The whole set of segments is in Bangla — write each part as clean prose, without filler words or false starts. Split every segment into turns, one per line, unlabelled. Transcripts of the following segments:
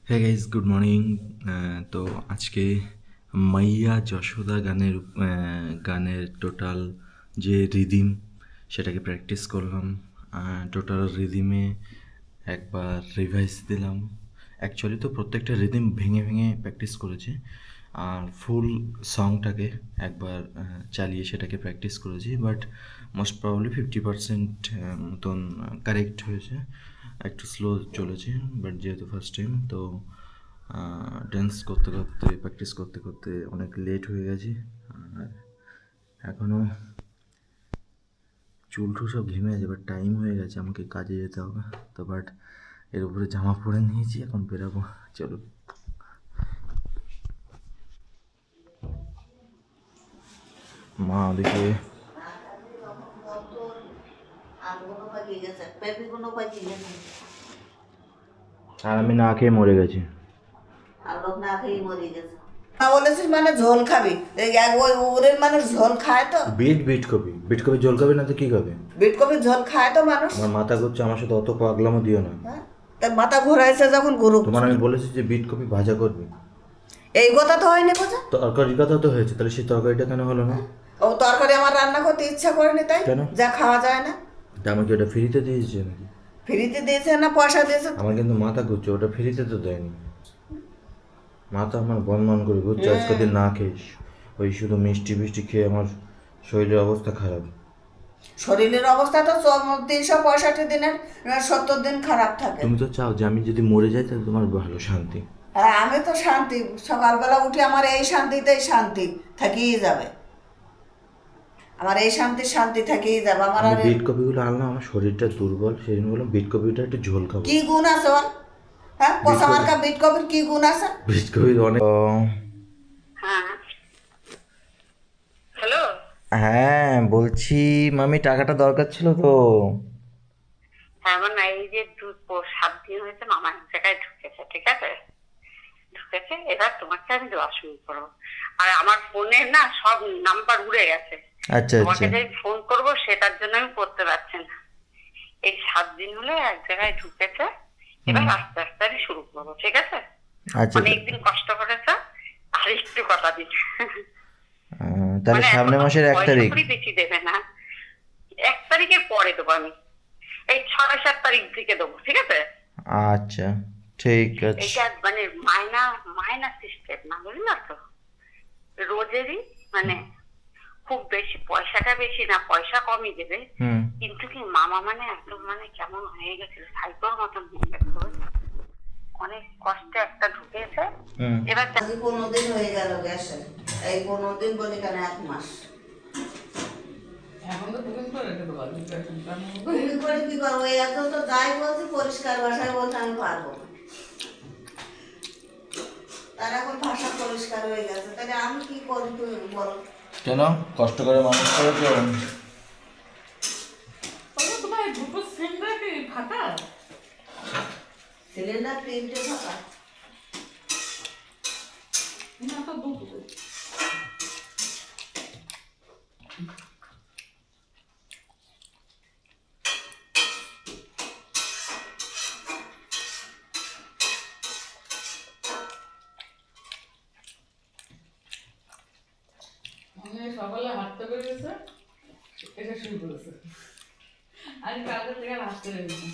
হ্যাঁ গাইজ, গুড মর্নিং। তো আজকে মাইয়া যশোদা গানের টোটাল যে রিদিম সেটাকে প্র্যাকটিস করলাম। টোটাল রিদিমে একবার রিভাইজ দিলাম। অ্যাকচুয়ালি তো প্রত্যেকটা রিদিম ভেঙে ভেঙে প্র্যাকটিস করেছি, আর ফুল সংটাকে একবার চালিয়ে সেটাকে প্র্যাকটিস করেছি। বাট মোস্ট প্রবাবলি 50% মতন কারেক্ট হয়েছে, একটু স্লো চলেছে। বাট যেহেতু ফার্স্ট টাইম, তো ড্যান্স করতে করতে প্র্যাকটিস করতে করতে অনেক লেট হয়ে গেছে। আর এখনও চুল টুল সব ঘেমে আছে, বাট টাইম হয়ে গেছে, আমাকে কাজে যেতে হবে। তো বাট এর উপরে জামা পরে নিয়েছি, এখন বেরাবো। চলো। মা ওদিকে আর আমি না খেয়ে মরে গেছি।
বলেছিস মানে ঝোল খাবি, ওই ওরের মানুষ ঝোল খায় তো।
বিট কপি ঝোল খাবে না তো কি খাবে?
বিট কপি ঝোল খায় তো মানুষ।
আমার মাথা ঘুরছে, আমার সাথে অত পাগলামো দিও না।
তার মাথা ঘুরাইছে যখন গুরু।
তোমার আমি বলেছি যে বিট কপি ভাজা করবি,
এই কথা তো হয়নি বোঝা।
তরকারির কথা তো হয়েছে, তাহলে সেই তরকারিটা কেন হলো না?
ও তরকারি আমার রান্না করতে ইচ্ছা করেনি, তাই
কেন?
যা খাওয়া যায় না।
তা আমাকে ওটা ফ্রিতে দিয়েছে নাকি?
ফ্রিতে দিয়েছে না পয়সা দিয়েছে?
আমার কিন্তু মাথা ঘুরছে, ওটা ফ্রিতে তো দেয়নি। মাথা আমার বনবন করে ঘুরছে আজকে দিন না খেয়ে। ওই শুধু মিষ্টি খেয়ে আমার শরীরের অবস্থা খারাপ।
শরীরের অবস্থা তো 365 দিনের 70 দিন খারাপ থাকে।
তুমি তো চাও যে আমি যদি মরে যাই তাহলে তোমার ভালো শান্তি।
হ্যাঁ, আমি তো শান্তি, সকালবেলা উঠি আমার এই শান্তিতেই শান্তি থাকিই যাবে। আমার এই শান্তি থাকিই যাবে। আমার আর
বিট কপিগুলো আনলাম, আমার শরীরটা দুর্বল, সেই জন্য বললাম বিট কপিটা একটু ঝোল খাবো।
কি গুণ আছে ওর? হ্যাঁ, পচা মার্কা বিট কপির কি গুণ আছে?
বিট কপির অনেক।
হ্যাঁ, হ্যালো।
হ্যাঁ বলছি মামি, টাকাটা দরকার ছিল তো।
হ্যাঁ, মানে এই যে 7 দিন হয়েছে মামা এক জায়গায় ঢুকেছে, ঠিক আছে? ঢুকেছে, এবার তোমাকে আমি দেওয়া শুরু করবো। আর আমার ফোনের না সব নাম্বার উড়ে গেছে।
আচ্ছা
তোমাকে
আচ্ছা।
যে ফোন করবো সেটার জন্য আমি করতে পারছি না। এই 7 দিন হলে এক জায়গায় ঢুকেছে, এবার আস্তে আস্তে আমি শুরু করবো, ঠিক আছে?
আচ্ছা
অনেকদিন কষ্ট করেছে, আর একটু কথা দিন।
তাহলে সামনের মাসের 1 তারিখ?
বেশি দেবে না, 1 তারিখের পরে দেবো আমি, এই 6-7 তারিখ থেকে দেবো, ঠিক আছে?
আচ্ছা ঠিক আছে।
এটা মানে মাইনা সিস্টেম না, বুঝলা তো? রোজেরই মানে খুব বেশি পয়সাটা বেশি না, পয়সা কমই দেবে, কিন্তু কি মামা মানে একদম মানে কেমন হয়ে গেছিল, সাইকোর মতন হয়ে গেছে। অনেক কষ্টে একটা ঢুকেছে, এবার 15 দিন হয়ে গেল গ্যাসে। এই 15 দিন বলি কেন, 1 মাস। এখন তো বুকিং করে রেখে দেবো, বুকিং করে কি করবো? এই এত তো যাই বলছি, পরিষ্কার ভাষায় বলতে আমি পারবো না। তার এখন ভাষা পরিষ্কার হয়ে গেছে, তাহলে আমি কি করি তুমি বলো?
কেন কষ্ট করে মানুষ করে তো?
তোমার দুটো সিলিন্ডার কি ফাঁকা? সিলিন্ডার 3টে ফাঁকা না তো, দুটো। সকালে হাঁটতে বেরিয়েছে, এটা শুরু করেছে। আজ কালকে থেকে হাঁটতে বেরিয়েছে।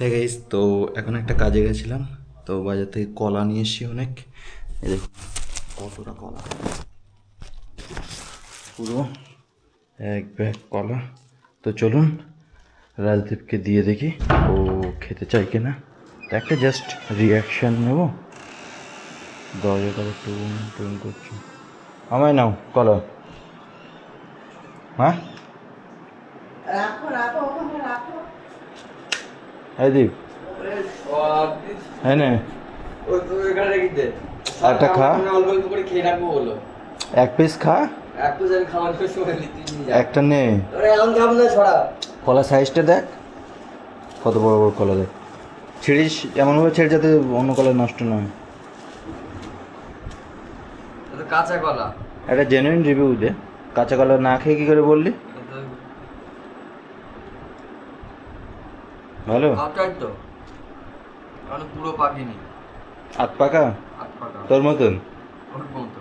হ্যাঁ গাইস, তো এখন একটা কাজে গেছিলাম, তো বাজার থেকে কলা নিয়ে এসছি অনেক। এই দেখো কতটা কলা, পুরো এক ব্যাগ কলা। তো চলুন রাজদীপকে দিয়ে দেখি ও খেতে চাই কিনা। তো একটা জাস্ট রিয়াকশান নেব। দরজা কলা টুন টুন করছে, আমায় নাও কলা। হ্যাঁ এই দীপ, হ্যাঁ নে একটা খা, এক পিস খা, একটা নে। কলা সাইজটা দেখ, কত বড় বড় কলা দেখ। ছিঁড়িস এমনভাবে ছেড়ে যাতে অন্য কলা নষ্ট না হয়।
কাঁচা কলা,
একটা জেনুইন রিভিউ দে। কাঁচা কলা না খেয়ে কি করে বললি ভালো?
কাঁচাই তো, মানে পুরো পাকিনি,
আট পাকা
আট পাকা
তোর মতন।
ওর মতো।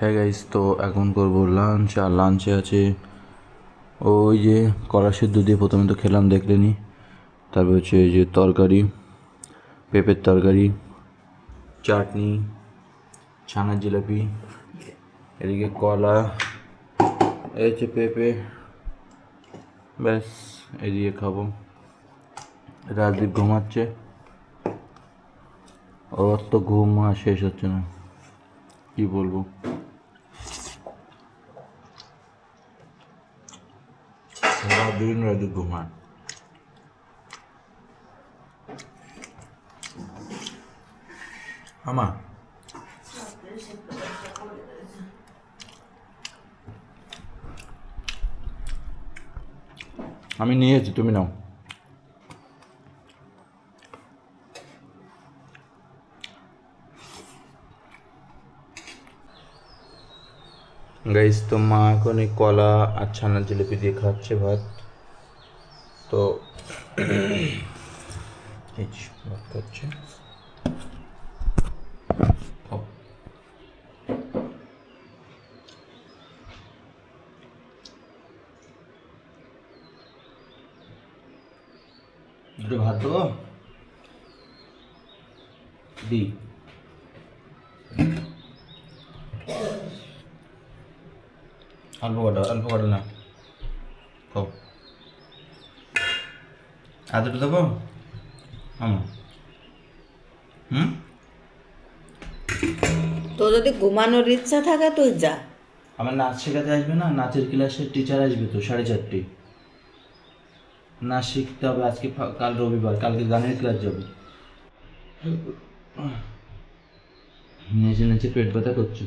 হ্যাঁ গাইস, তো এখন করবো লাঞ্চ। আর লাঞ্চে আছে ওই যে কলা সিদ্ধ দিয়ে প্রথমে তো খেলাম দেখলেনি, তারপর হচ্ছে এই যে তরকারি, পেঁপের তরকারি, চাটনি, ছানার জিলাপি, এদিকে কলা, এই হচ্ছে পেঁপে, ব্যাস এদিকে খাবো। রাজদীপ ঘুমাচ্ছে, ওর তো ঘুম আর শেষ হচ্ছে না, কি বলবো। সারাদিন রাজদীপ ঘুমায়। আমা আমি নিয়েছি, তুমি নাও। গাইস, তো মা এখন এই কলা আর ছানার জিলিপি দিয়ে খাচ্ছে ভাত। তো এই যে ভাত খাচ্ছে। খাও। দুটো ভাত দেবো, দি অল্প কটা না, খাও। আর দুটো দেবো আমার।
তো যদি ঘুমানোর ইচ্ছা থাকে তুই যা।
আমার নাচ শেখাতে আসবে না, নাচের ক্লাসের টিচার আসবে তো 4:30। নাচ শিখতে হবে আজকে, কাল রবিবার, কালকে গানের ক্লাস যাবে। নেচে নেচে পেট ব্যথা করছে।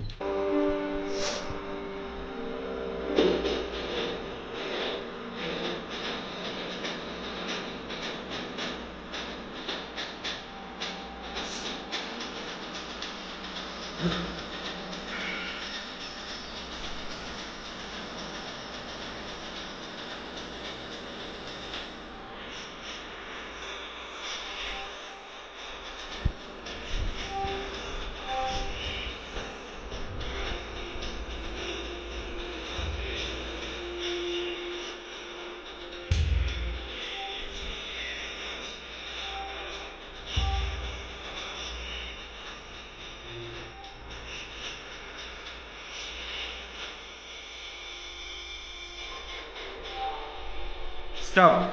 স্টপ।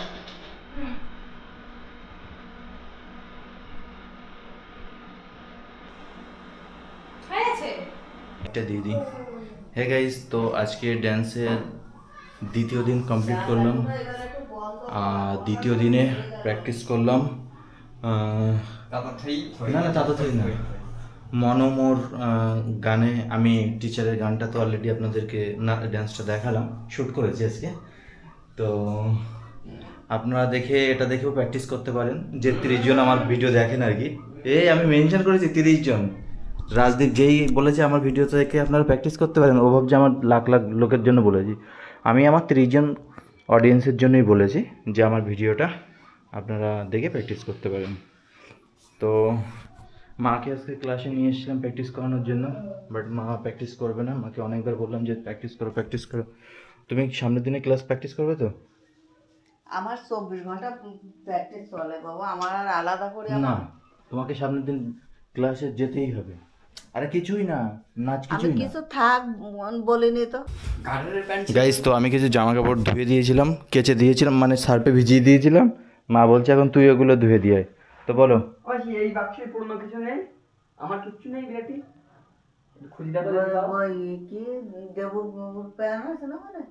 মাইকটা দিয়ে দিই। হ্যাঁ গাইস, তো আজকে ড্যান্সের দ্বিতীয় দিন কমপ্লিট করলাম। দ্বিতীয় দিনে প্র্যাকটিস করলাম। না তাড়াতাড়ি না, মনোমোর গানে আমি টিচারের গানটা তো অলরেডি আপনাদেরকে না ড্যান্সটা দেখালাম, শ্যুট করেছি আজকে। তো আপনারা এটা দেখেও প্র্যাকটিস করতে পারেন। যে 30 জন আমার ভিডিও দেখেন আর কি, আমি মেনশন করেছি 30 জন। রাজদীপ যেই বলেছে আমার ভিডিও থেকে আপনারা প্র্যাকটিস করতে পারেন, ও ভাবছে আমার লাখ লাখ লোকের জন্য বলেছি। আমি আমার 30 জন অডিয়েন্সের জন্যই বলেছি যে আমার ভিডিওটা আপনারা দেখে প্র্যাকটিস করতে পারেন। তো মাকে আজকে ক্লাসে নিয়ে এসেছিলাম প্র্যাকটিস করানোর জন্য, বাট মা প্র্যাকটিস করবে না। মাকে অনেকবার বললাম যে প্র্যাকটিস করো। তুমি সামনের দিনে ক্লাস প্র্যাকটিস করবে তো?
আমার 24 ঘন্টা প্র্যাকটিস চলে বাবা, আমার আর আলাদা করে
না, তোমাকে সামনের দিন ক্লাসে যেতেই হবে। আরে কিছুই না, নাচ
আমি
কিছুই না।
কিছু থাক বলিনি তো।
গাইস, তো আমি কিছু জামা কাপড় ধুয়ে দিয়েছিলাম, কেচে দিয়েছিলাম, মানে সার্ফে ভিজিয়ে দিয়েছিলাম। মা বলছে এখন তুই ওগুলো ধুয়ে দিয়ে। তো বলো,
এই বাক্সে পুরনো কিছু নেই, আমার কিচ্ছু নেই বিরাটি। খুঁজি দেখো
ওই কি দেবু প্যান্ট আছে না মানে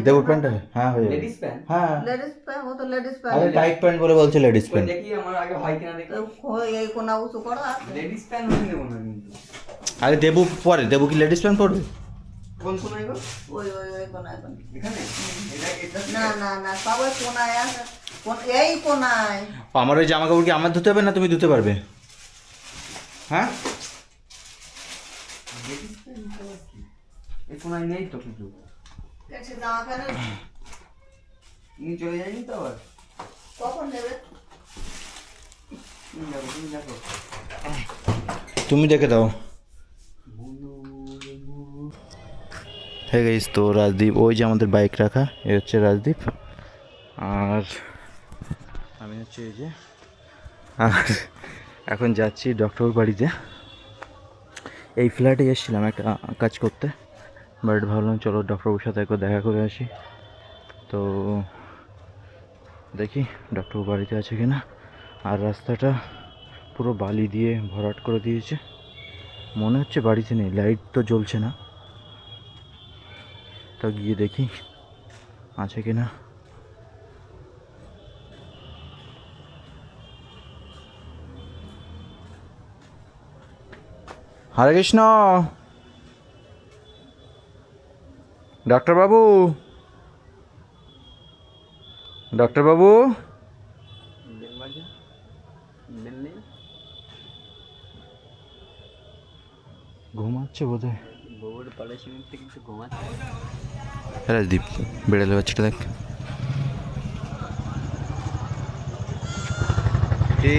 দেবুর প্যান্ট? হ্যাঁ হয়ে যাবে।
লেডিস প্যান্ট,
হ্যাঁ,
লেডিস প্যান্ট, ও তো লেডিস
আরে
প্যান্ট।
টাইট প্যান্ট বলে বলছে লেডিস প্যান্ট।
দেখি আমার আগে হয় কিনা দেখি।
এই কোনা উঁচু করা আছে।
লেডিস প্যান্ট হয়ে নেবো না কিন্তু।
আরে দেবু পরে, দেবু কি লেডিস প্যান্ট পরবে?
কোন কোন আইবো?
ওই কোনায়
এখানে এটা
না সবাই কোনায় আছে, এই কোনায়।
আমার ওই জামা কাপড় কি আমার ধুতে হবে না তুমি ধুতে পারবে? হ্যাঁ,
লেডিস প্যান্ট তো কি এই কোনায় নেই তো কিছু।
সে জামা প্যান্ট
নিয়ে চলে যায়নি তো আবার।
কখন নেবে?
তুমি দেখো
তুমি দেখে দাও। হ্যাঁ গাইস, তো রাজদীপ, ওই যে আমাদের বাইক রাখা, এ হচ্ছে রাজদীপ, আর আমি হচ্ছে এই যে, আর এখন যাচ্ছি ডক্টর বাড়িতে। এই ফ্ল্যাটে এসেছিলাম একটা কাজ করতে, বাট ভাবলাম চলো ডক্টরবাবুর সাথে একবার দেখা করে আসি। তো দেখি ডক্টরবাবু বাড়িতে আছে কিনা। আর রাস্তাটা পুরো বালি দিয়ে ভরাট করে দিয়েছে, মনে হচ্ছে বাড়িতে নেই, লাইট তো জ্বলছে না। তো গিয়ে দেখি আছে কিনা। হরে কৃষ্ণ, ডাক্তারবাবু, ডাক্তারবাবু। ঘুমাচ্ছে বোধ হয়। রাজদীপ, বেড়ালে বাচ্চাটা দেখ। কি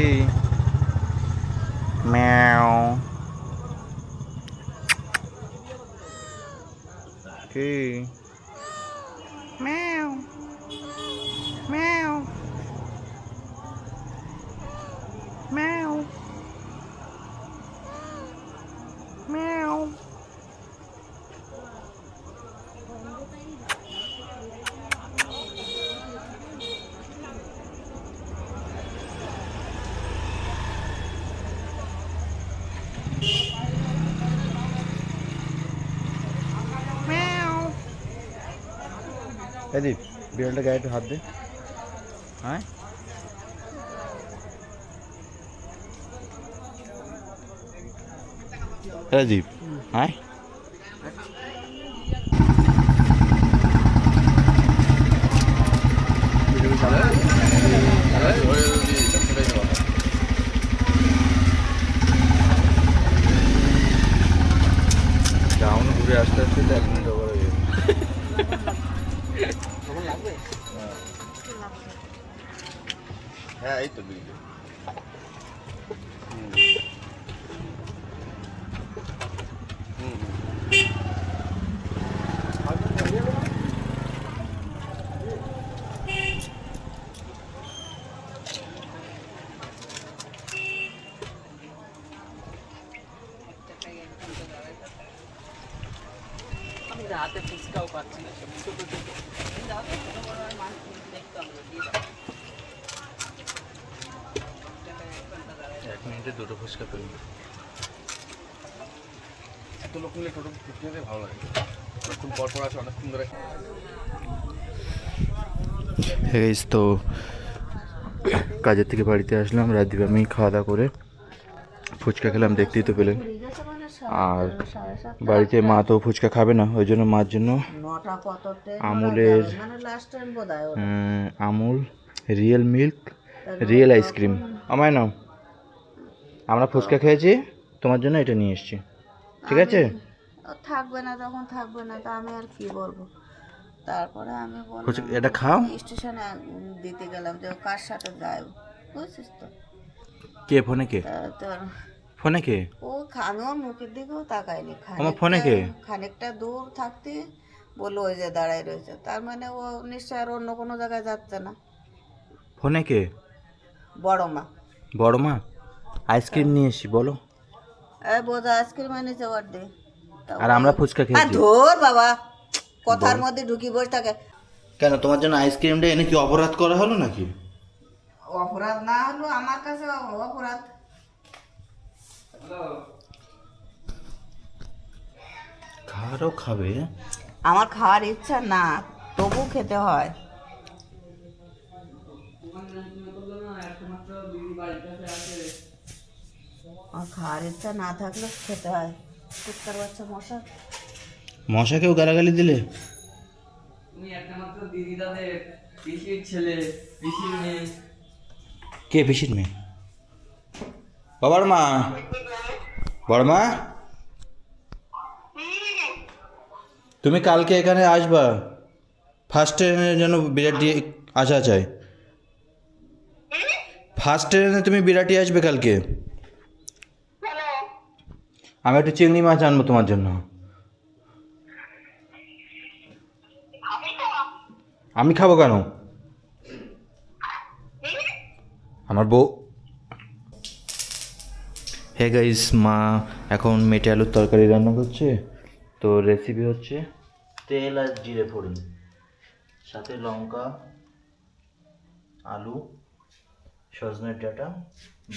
ম্যাও, কি ম্যাও ম্যাও ম্যাও ম্যাও। দীপ, বিড়ালটা গায়ে একটু হাত দে। হ্যাঁ, রাজীব, হ্যাঁ টাউন ঘুরে আস্তে আস্তে 1 মিনিট ওভার হয়ে যাবে। হ্যাঁ, এই তো ভিডিও।
হাতে ফুচকাও পাচ্ছি না,
এক মিনিটে 2টো ফুচকা পেলাম।
অত লোক নিলে টোটো ঘুরতে যেতে ভালো লাগে, অনেকক্ষণ পর পর আছে, অনেকক্ষণ ধরে।
তো কাজের থেকে বাড়িতে আসলাম, রাত্রে আমি খাওয়া দাওয়া করে ফুচকা খেলাম, দেখতেই তো পেলেন। আর বাড়িতে মা তো ফুচকা খাবে না, ওই জন্য মার জন্য আমুলের Amul real milk real ice cream আমায় নাও। আমরা ফুচকা খেয়েছি, তোমার জন্য এটা নিয়ে এসেছি, ঠিক আছে?
থাকবে না, তখন থাকবে না, তা আমি আর কি বলবো। তারপরে আমি
ফুচকা এটা খাও।
স্টেশনে দিতে গেলাম যে ও কার সাথে যায়, বুঝছিস তো?
কে ফোনে কে?
তোর
ফোনে কে?
ও আমি ওর মুখের দিকেও তাকাইনি,
আমার ফোনে কে?
খানিকটা দূর থাকতে বললো ওই যে দাঁড়াই রয়েছে, তার মানে ও নিশ্চয় আর অন্য কোনো জায়গায় যাচ্ছে না।
ফোনে কে?
বড় মা।
বড় মা আইসক্রিম নিয়ে এসছি, বলো।
বোঝা আইসক্রিম এনেছে বার্থডে,
আর আমরা ফুচকা খেয়েছি।
ধর বাবা, কথার মধ্যে ঢুকি বসে থাকে।
কেন তোমার জন্য আইসক্রিমটা এনে কি অপরাধ করা হলো নাকি?
অপরাধ না হলো আমার কাছে অপরাধ।
খাওয়ারও খাবে?
আমার খাওয়ার ইচ্ছা না, তবু খেতে হয়। আমার খাওয়ার ইচ্ছা না থাকলে খেতে হয়। কুত্তার বাচ্চা মশা।
মশাকেও গালাগালি দিলে?
তুমি একটা মাত্র দিদি, তাদের পিসির ছেলে, পিসির মেয়ে।
কে পিসির মেয়ে? বাবার মা? বড় মা, তুমি কালকে এখানে আসবা, ফার্স্ট ট্রেনে যেন বিরাটি আসা চাই। ফার্স্ট ট্রেনে তুমি বিরাটি আসবে কালকে। আমি একটু চিংড়ি মাছ আনবো তোমার জন্য। আমি খাবো কেন? আমার বউ। হে গাইস, মা এখন মেটে আলুর তরকারি রান্না করছে। তো রেসিপি হচ্ছে তেল আর জিরে ফোড়ন, সাথে লঙ্কা, আলু, সজনের ডাঁটা,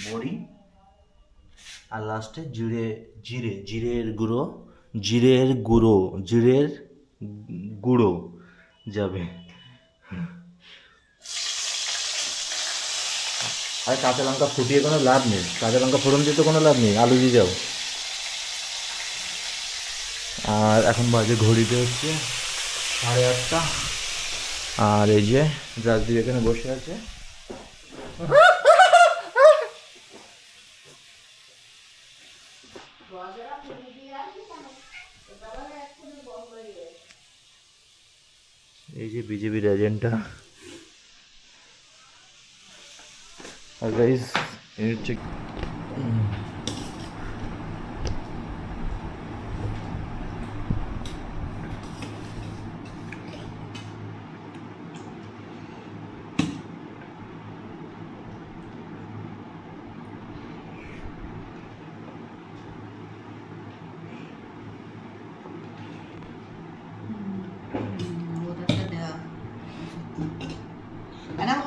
বড়ি, আর লাস্টে জিরের গুঁড়ো যাবে। আর কাঁচা লঙ্কা ফুটিয়ে কোনো লাভ নেই, কাঁচা লঙ্কা ফোড়ন দিয়ে তো কোনো লাভ নেই, আলু দিয়ে যাও। আর এখন বাজে ঘড়িতে হচ্ছে 8:30। আর এই যে রাজদীপ এখানে বসে আছে। এই যে বিজেপির এজেন্টটা। আর গাইস এই হচ্ছে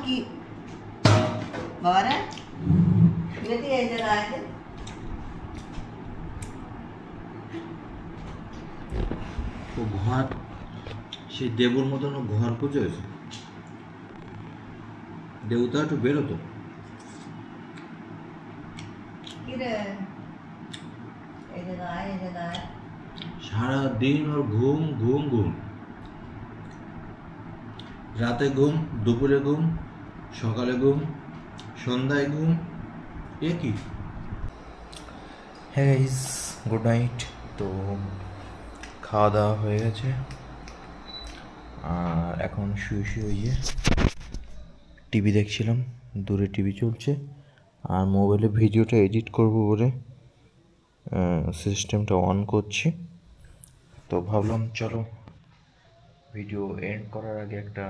কি বাবা রে, যদি এই যে রাখে
ও ঘর, সেই দেবুর মতন ঘর পুজো হয়েছে। দেবতা একটু বেরোতো।
কি রে, এই যে গায়ে, এই যে গায়ে
সারাদিন ওর ঘুম ঘুম ঘুম, রাতে ঘুম, দুপুরে ঘুম, সকালে ঘুম, সন্ধ্যায় ঘুম, এ কি? হ্যাঁ গাইস, গুড নাইট। তো খাওয়া দাওয়া হয়ে গেছে, আর এখন শুয়ে শুয়ে টিভি দেখছিলাম, দূরে টিভি চলছে। আর মোবাইলে ভিডিওটা এডিট করব বলে সিস্টেমটা অন করছি। তো ভাবলাম চলো ভিডিও এন্ড করার আগে একটা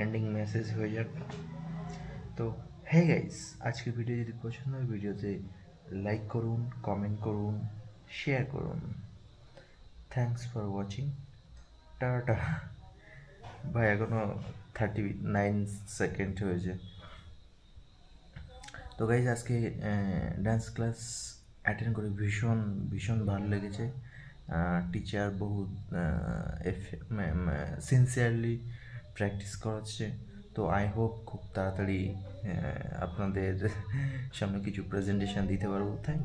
এন্ডিং মেসেজ হয়ে যাক। তো হ্যাঁ গাইস, আজকের ভিডিও যদি পছন্দ হয় ভিডিওতে লাইক করুন, কমেন্ট করুন, শেয়ার করুন। Thanks for watching. টাটা। ভাই এখনও 39 সেকেন্ড হয়েছে। তো গাইজ আজকে ডান্স ক্লাস অ্যাটেন্ড করে ভীষণ ভীষণ ভালো লেগেছে। টিচার বহুত সিনসিয়ারলি প্র্যাকটিস করাচ্ছে। তো আই হোপ খুব তাড়াতাড়ি আপনাদের সামনে কিছু প্রেজেন্টেশন দিতে পারবো। থ্যাংক